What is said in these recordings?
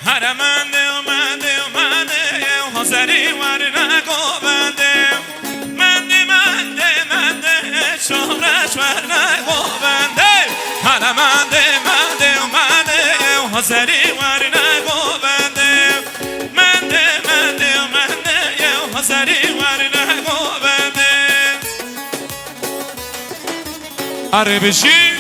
هرمنده اومده حاضری ورنه گوبنده منده شهرش ورنه گوبنده هرمنده حاضری ورنه گوبنده منده حاضری ورنه گوبنده آره بشی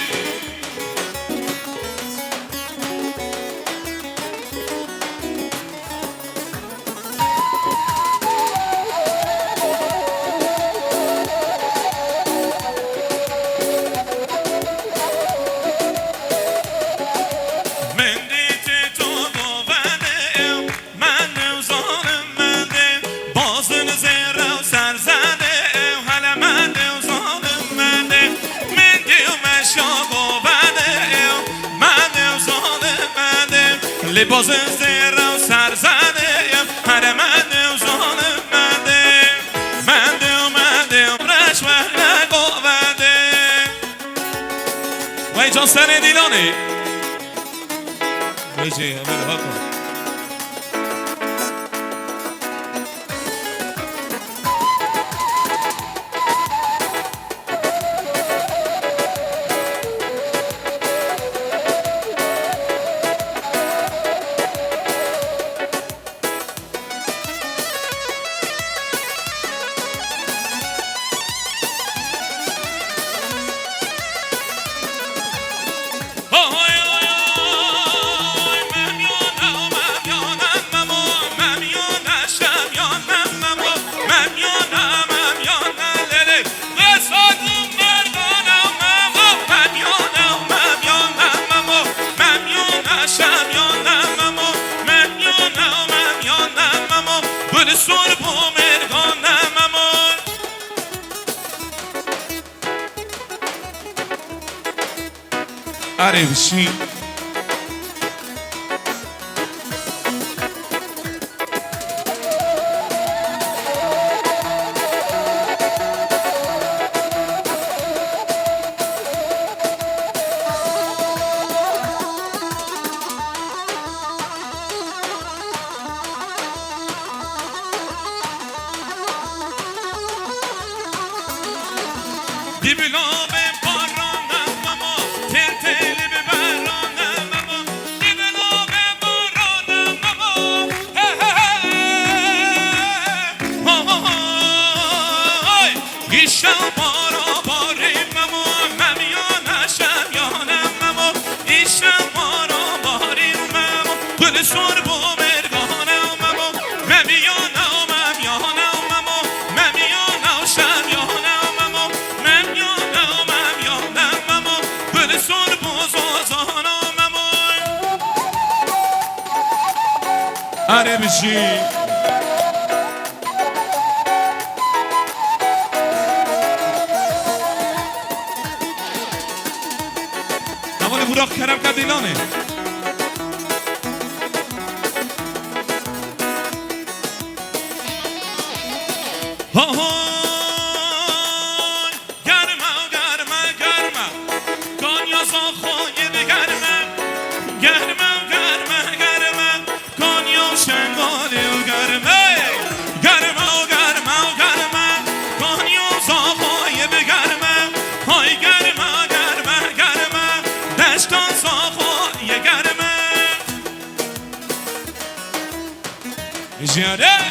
لباس زیر و سرزده هرمنده و ظالم منده رش ورنه گوبنده وای جان سر دیلانه وای جی همه ها کن آره بشی آره بشی نمانه براق کرم کردیلانه جاره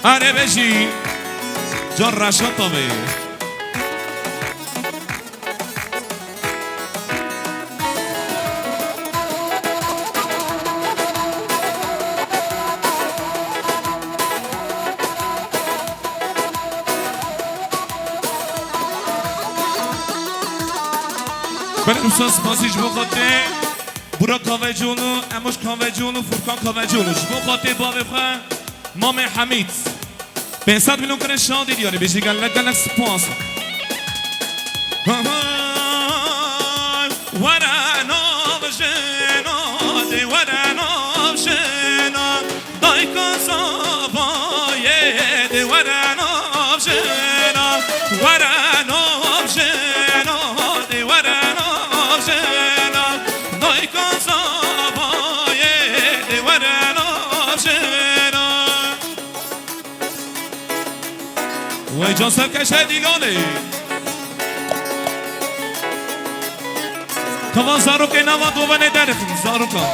آره بشی جان رشاد تا بگیر بله روسان سپاسیش بخاطر برا کاوه جونو اموش کاوه جونو فرکان کاوه جونوش بخاطر بابه خواه مام حمید 500 میلیون کنه شادی دیاری بشی گلک گلک سپاس وراناب جنا دی وراناب جنا دای کازابایه دی وراناب جنا وراناب جنا دی وراناب جنا دای کازابایه دی وراناب جنا وای جان سرکشه دیلانه کمان زاروک نوا دوباره درخیم زاروکا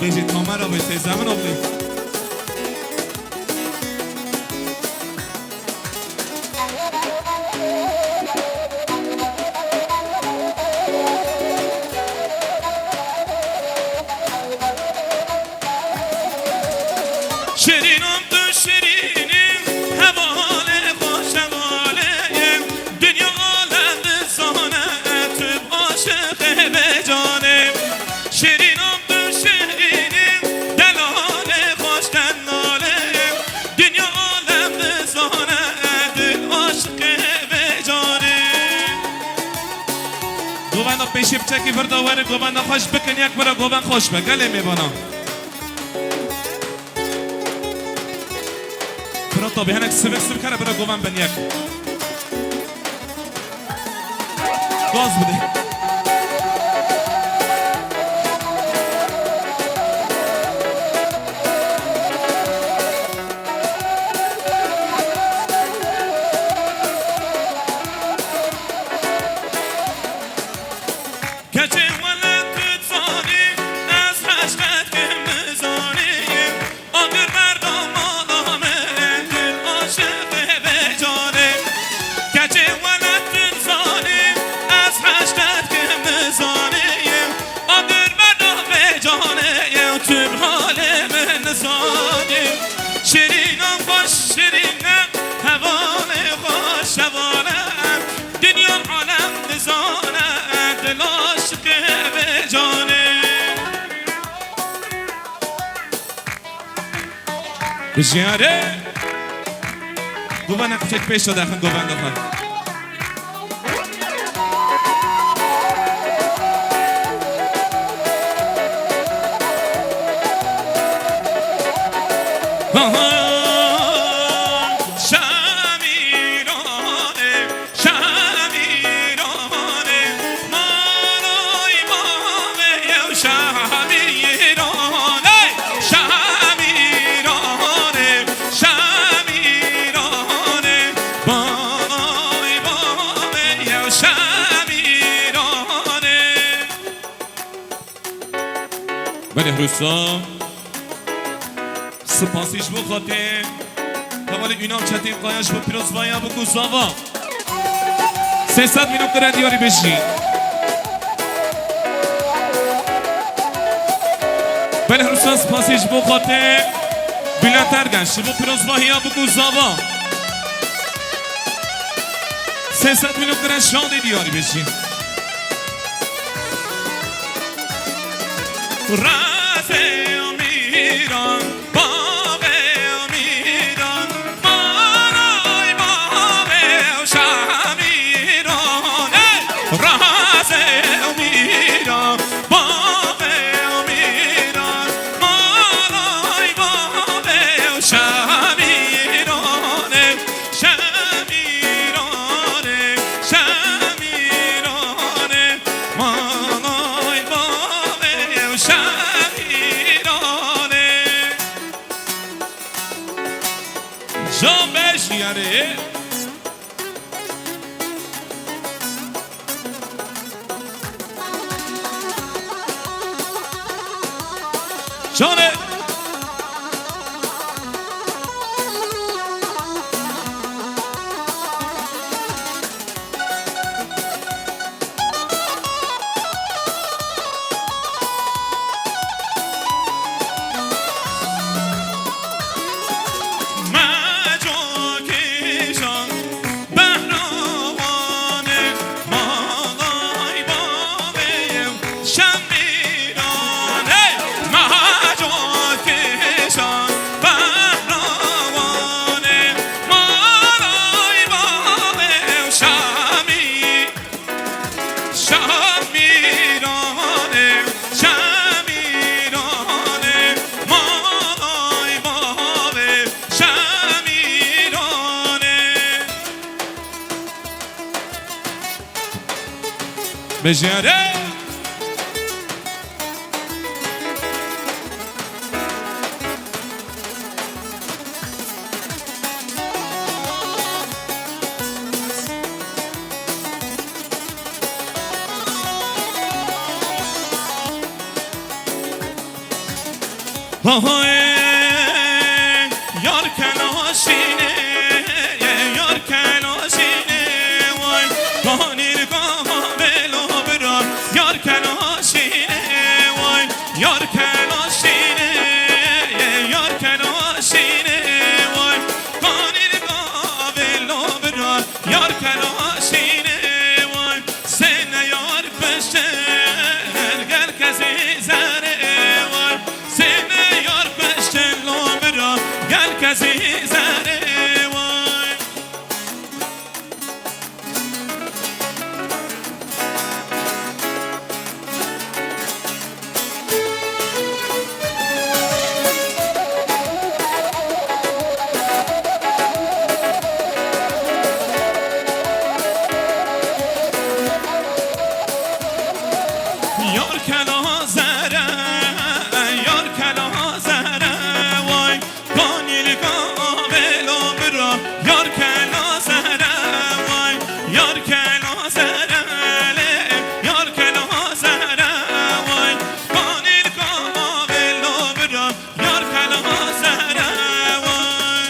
بجید کامرا بسته زمین اقلی شیرینم تو شیرینیم حواله خوش حوالهیم دنیا عالم زانه تو عاشق به جانیم شیرینم تو شیرینیم دلاله خوش دنالهیم دنیا عالم زانه تو عاشق به جانیم گوبنده پیشی بچکی برداوره گوبنده خوش بکن یک برا گوبن خوش بگله میبانم تا به هنک سبک کنه برای گوان بن یک باز بده کچه ولد تزانی از حشقت که مزانیم آگر مردم شیرینم خوش شیرینم حواله خوش حوالم دنیا عالم نزانه دل عاشق به جانه بجیاره گوانه کچک پیش داده اخن گوان داخل بله روسا سپاسیش بخاطر حوالی اینام چتین قایش با پیروزوایا بکو زاوا 300 میلیون کرن دیاری بشی بله روسا سپاسیش بخاطر بلندتر گشت با پیروزوایا بکو زاوا 300 میلیون کرن شادی دیاری بشی رازه امیران باغ امیران مارای باغ شمیران رازه امیران باغ امیران مارای باغ شمیران شمیران شمیران مارای باغ شمیران بشیاره جانه بجاره یار کلاشینه یار کلاشینه وای کانیر یار کلاشینه وای یار کلاشینه یار کلاشینه وای کانیر قابلو برا یار کلاشینه وای سن یار پشته هر کسی زره وای سن یار پشته لو برا هر کسی زره یار کلا زره یار کلا زره وای کانیل قابلو برا یار کلا زره وای یار کلا زره یار کلا زره وای کانیل قابلو برا یار کلا زره وای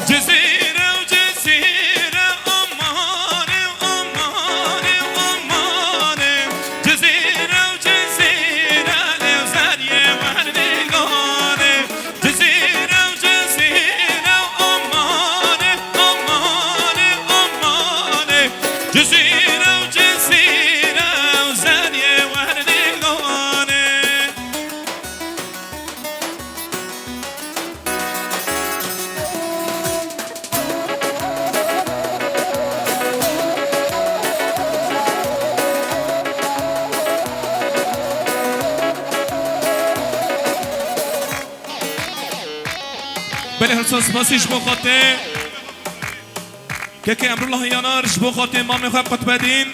جزيرة وجزيرة أماني أماني أماني جزيرة وجزيرة لوزارية وهردي قاني جزيرة وجزيرة أماني أماني أماني جزيرة وجزيرة وزارية وهردي قاني بله هر ساز پاسیش بخاطه که امرالله یانارش بخاطه ما میخواه قطبدین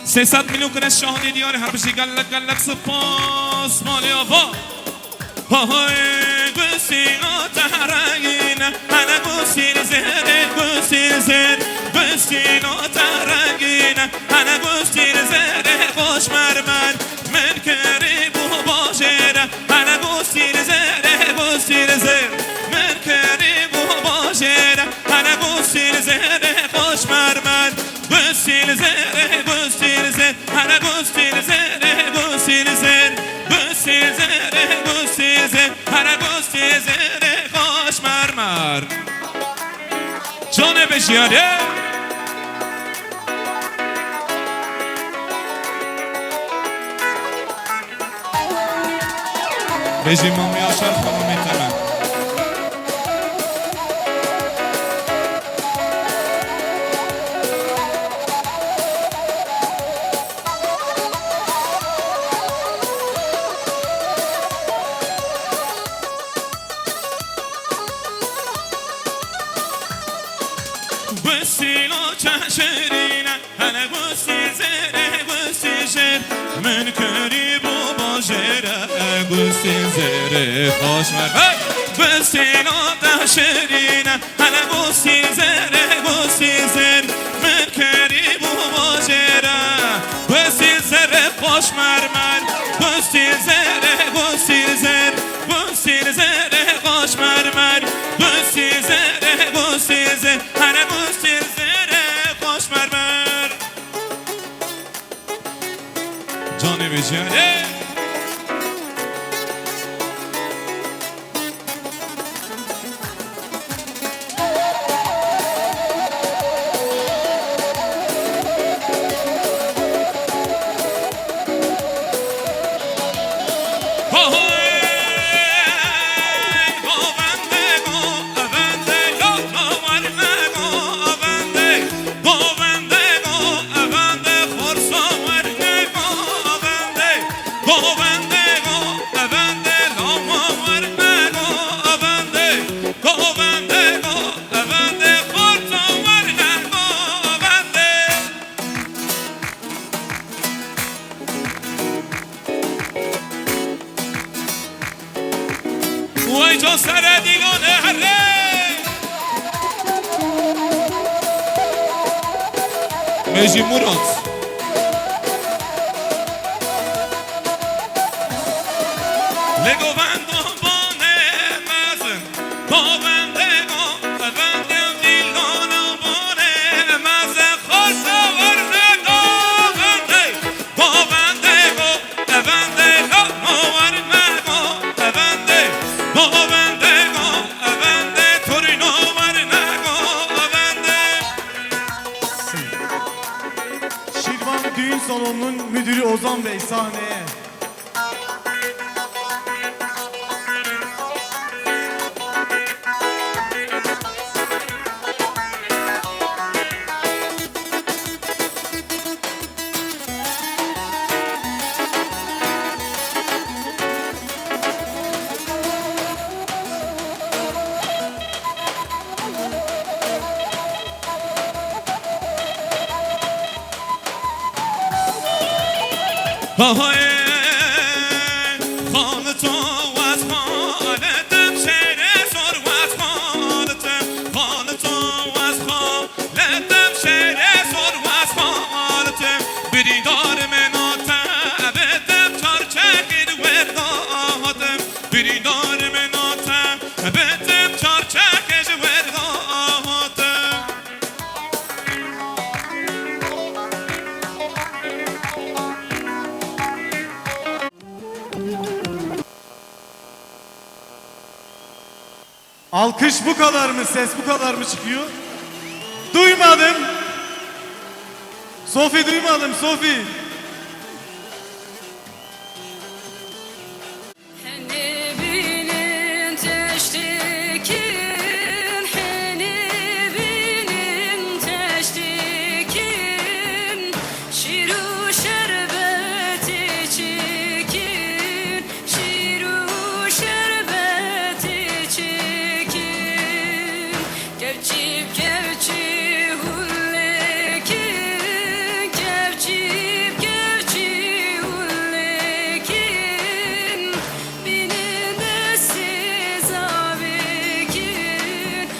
300 میلیون کنه شاهدی دیاره هر بشی گلک گلک سپاس مالی آبا های گسینا ترگینه انا گسین زهره گسین زهر گسینا ترگینه انا گسین زهره خوش مرمر من کری بو باشه انا گسین زهره گسین زهر من کری بو باشه انا گسین زهره خوش مرمر گسین زهره گسین زهر انا گسین زهره گسین زهر گسین زهره گسین زهر انا گسین زهره خوش مرمر جان بشیاره بجی مامی آشار خواهم میتونم من کری بو باجره گوستین زره خوش مرمر گوستین آده شرینه هنه گوستین زر من کری بو باجره گوستین زره خوش مرمر گوستین زره گوستین زر خوش مرمر گوستین زر هنه گوستین زره خوش مرمر جانه بجاره وای تو سر دیگانه هره میجی مراد لگو بندو بانه مزن گوونده گوونده دیلانو بانه مزن خورسا ورنه گوونده گوونده ورنه گوونده تورینو ورنه گوونده Şirvan Düğün Salonu'nun müdürü Ozan Bey sahneye. خالتو از خالتم شعر ثروت خالتم خالتو از خالتم شعر ثروت خالتم بریدار مناتم بدم چارچگیر ورداتم بریدار مناتم بدم چارچگیر ورداتم Alkış bu kadar mı? Ses bu kadar mı çıkıyor? Duymadım. Sofi duymadım Sofi.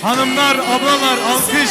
Hanımlar, ablalar alkış.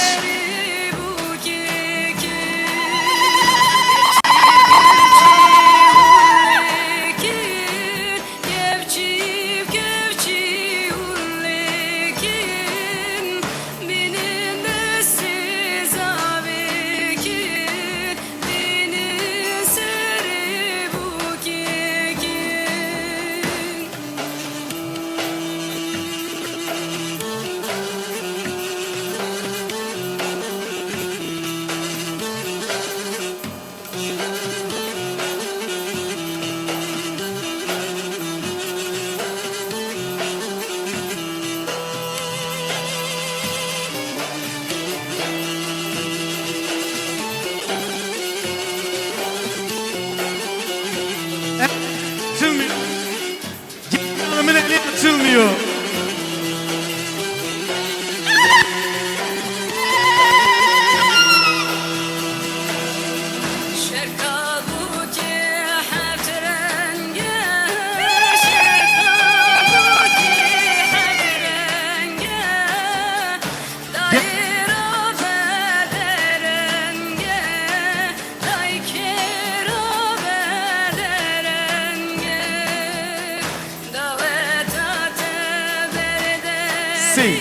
Sing.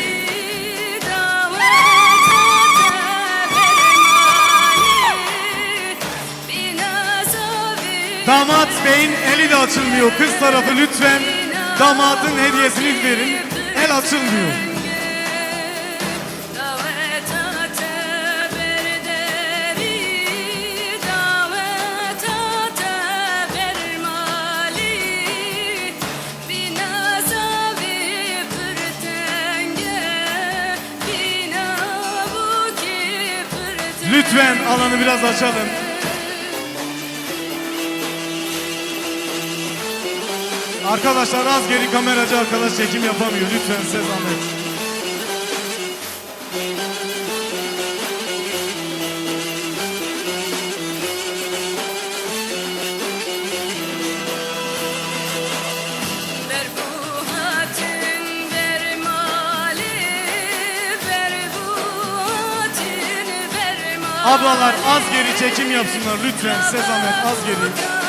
Damat beyin eli de açılmıyor. Kız tarafı lütfen damadın hediyesini verin. El açılmıyor. Lütfen alanı biraz açalım. Arkadaşlar az geri kameracı arkadaş çekim yapamıyor. Lütfen size zahmet. Ablalar az geri çekim yapsınlar lütfen size zahmet az geri.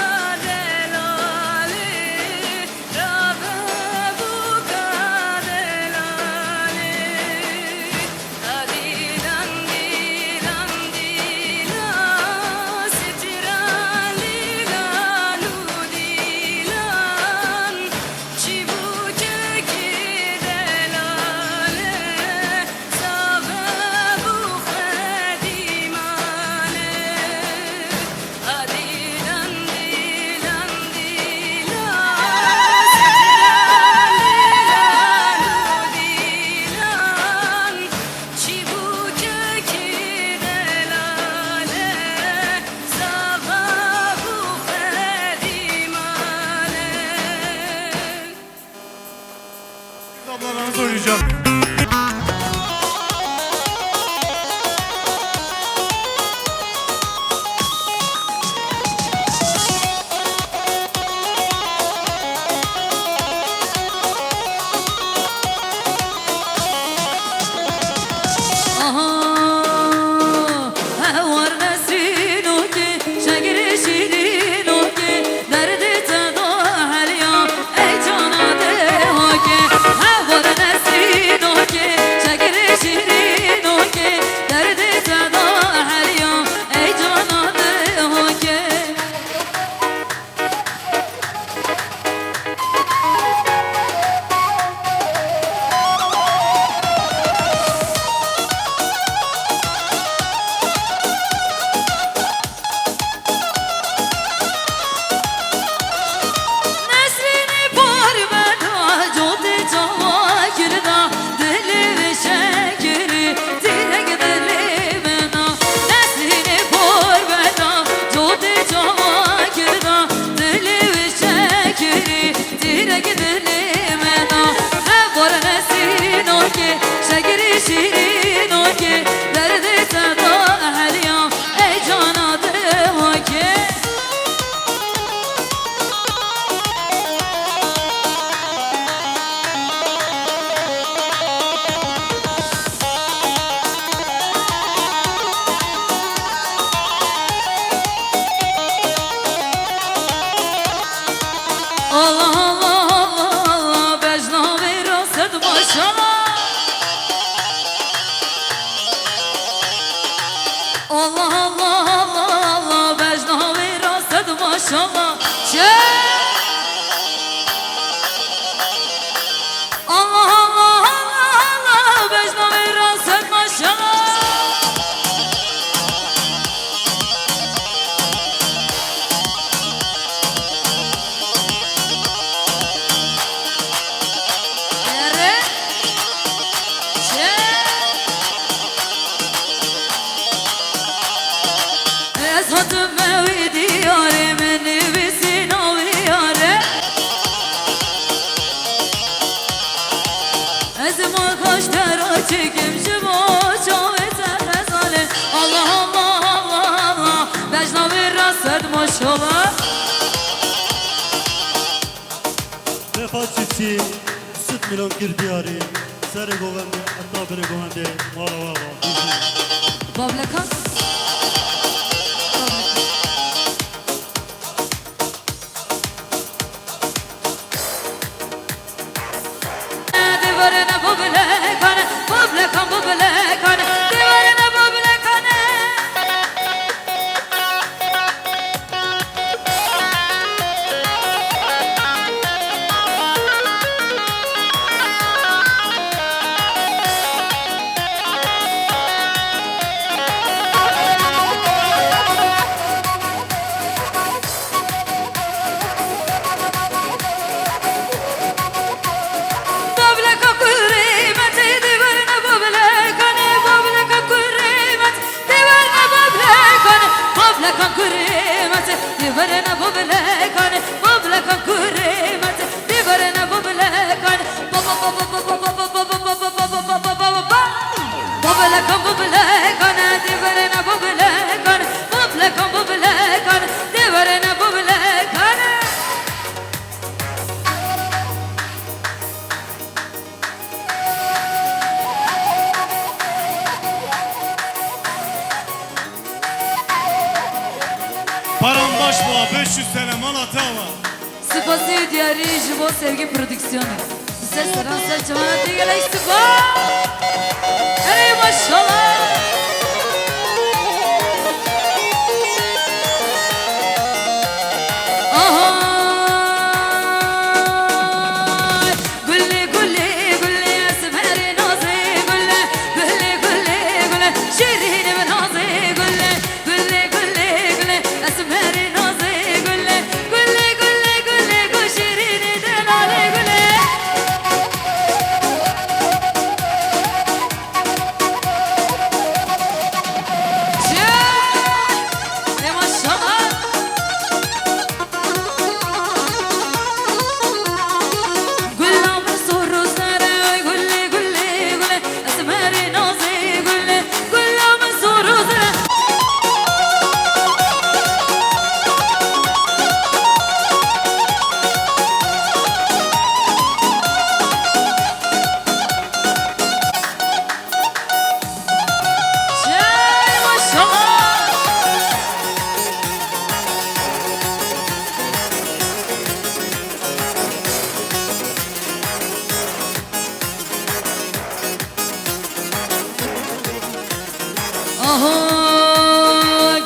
Ablalarınızı oynayacağım. Allah Allah Allah Allah Bejna veraset maşallah Allah Allah Allah Allah Bejna veraset maşallah Allah Allah Allah Allah Bejna veraset maşallah Eshatım mevi diyare meni bisin aviyare Ezma kaç tera çekim şibo çavete hezale Allah Allah Allah Allah Bejna veraset maşallah Vefatçısı süt milon girdiyari Sere govende hatta bire govende Mala vava Bablaka Devarına bablaka دیوارنا ببلکان ببلکان کریمت دیوارنا ببلکان بابا بابا بابا بابا بابا بابا بابا بابا بابا ببلکان ببلکان دیوارنا ببلکان ببلکان ببلکان دیوارنا ببلکان Parambaş boğa 500 sene Malatya var. Spasi diyari jibo sevgi prodüksiyonu. Ses saran serçemana diyeler sıfa. Ey maşallah. Ahay. Gülle gülle gülle esmeri nazi gülle. Gülle gülle gülle şirini ve nazi gülle. Gülle gülle gülle esmeri nazi gülle. Gülle gülle gülle gü şirini de nazi gülle. Ey maşallah. Güllam soru sara gülle gülle gülle esmeri nazi gülle. Güllam soru sara. Ey maşallah.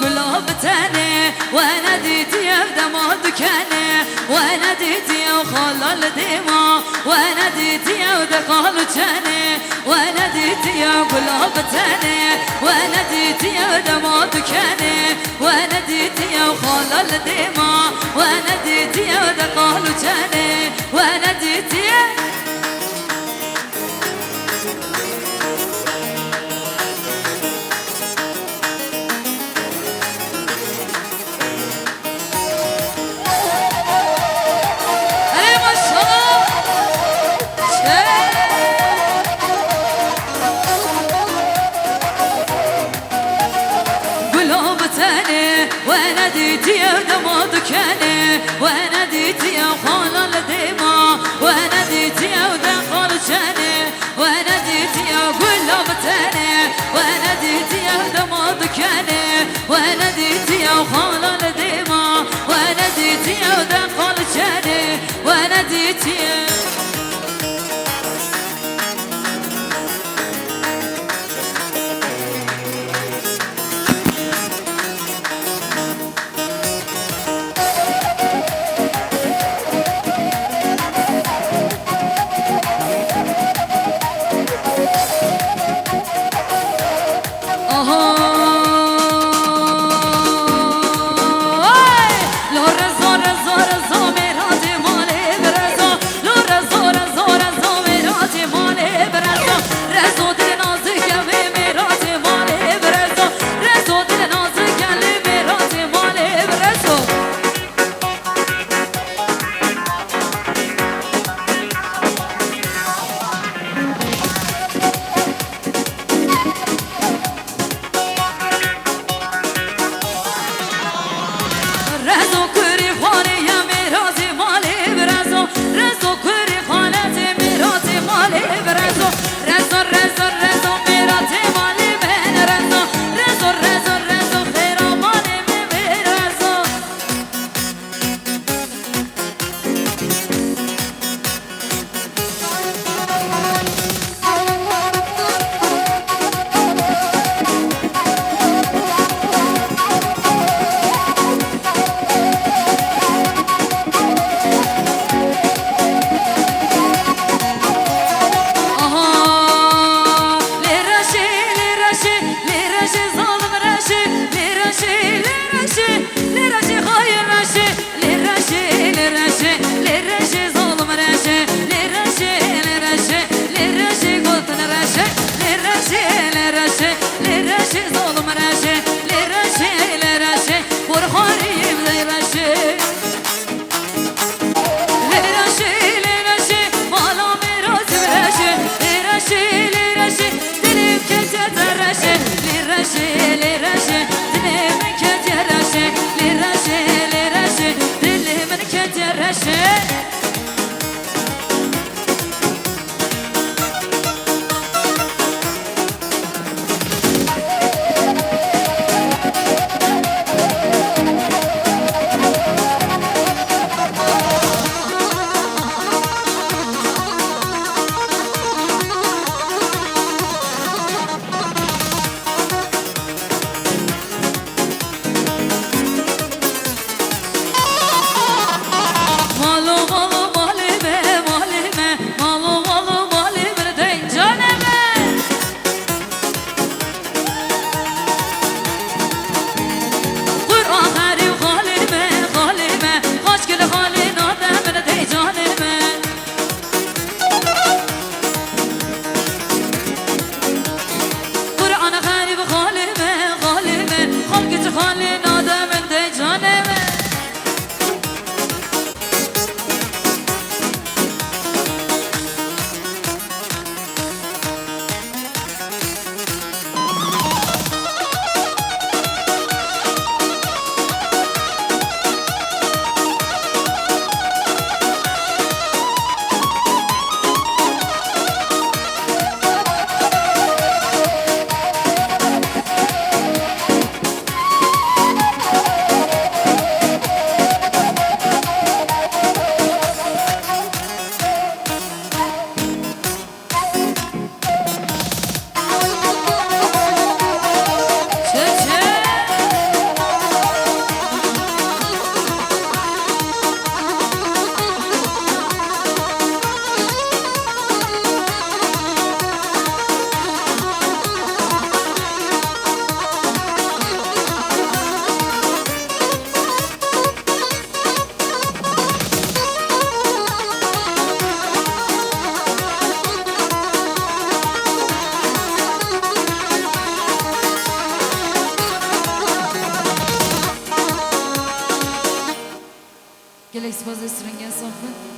قلوب تاني وانا ديتي ابدا ما دكاني وانا ديتي وخلال ديما وانا ديتي ابدا قالوا تاني وانا ديتي قلوب تاني وانا ديتي ابدا ما دكاني وانا ديتي وخلال ديما وانا ديتي ابدا قالوا تاني وانا ديتي ey maşallah. قلوب تاني وانا ديتي يا دما دكاني وانا ديتي يا خال الديما وانا ديتي يا ودخل جاني وانا ديتي يا قلوب تاني وانا ديتي يا دما دكاني وانا ديتي يا خال الديما وانا ديتي يا ودخل جاني وانا ديتي يا peşe Gelek spazı sürüngen sofra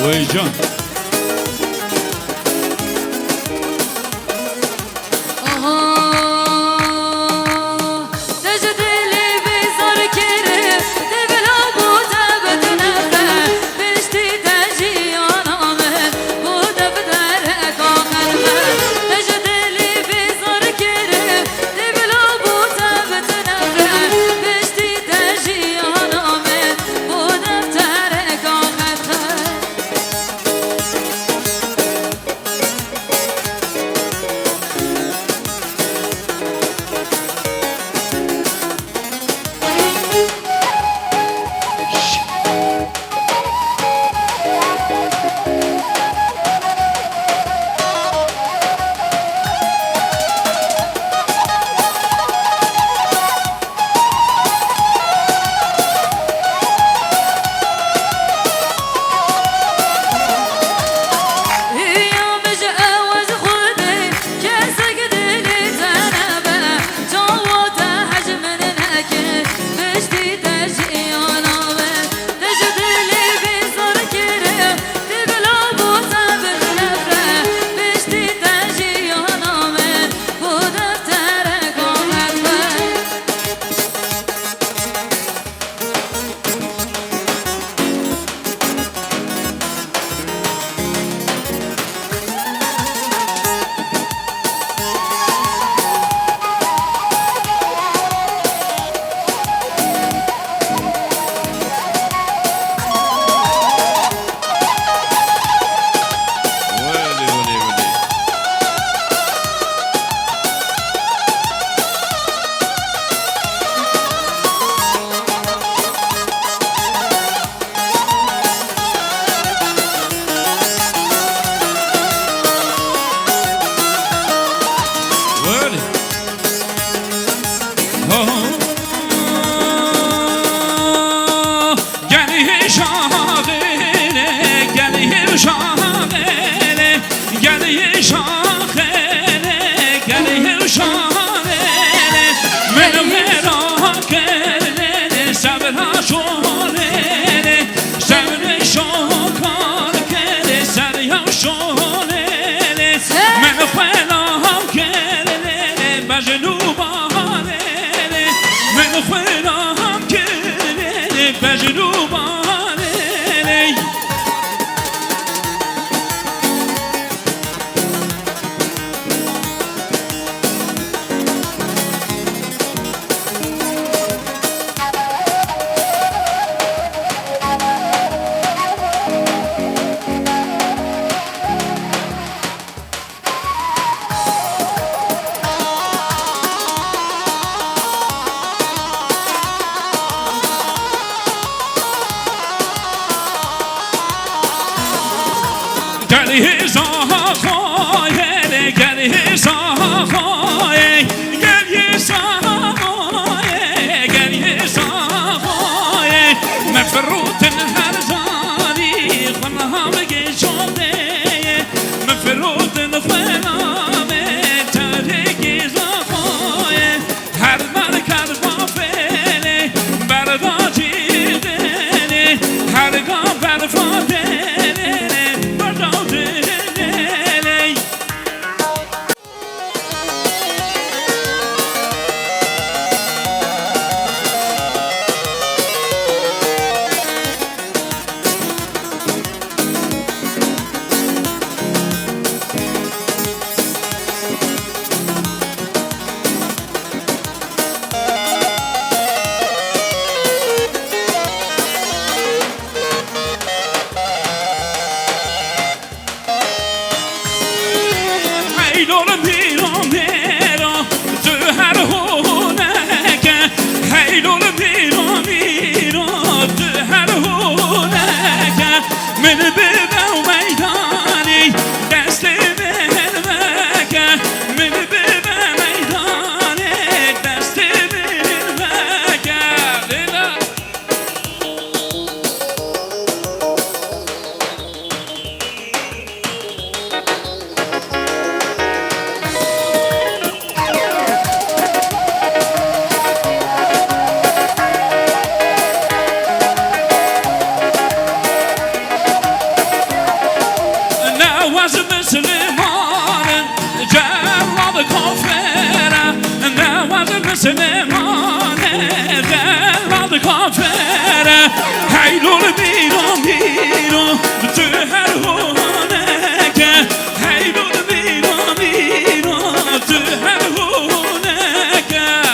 وای جان کافره هیلول میرم میرم تو هر هونه که هیلول میرم میرم تو هر هونه که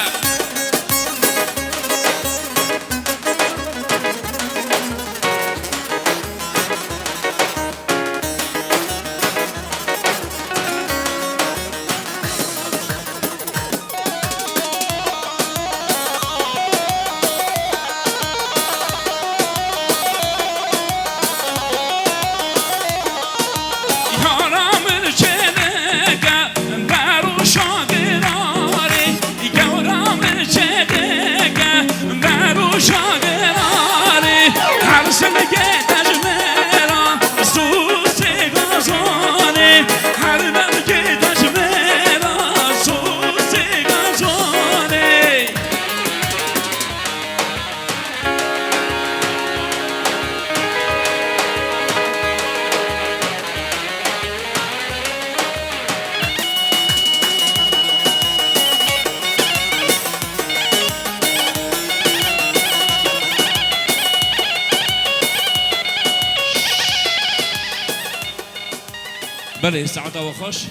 بله سعادة و خوش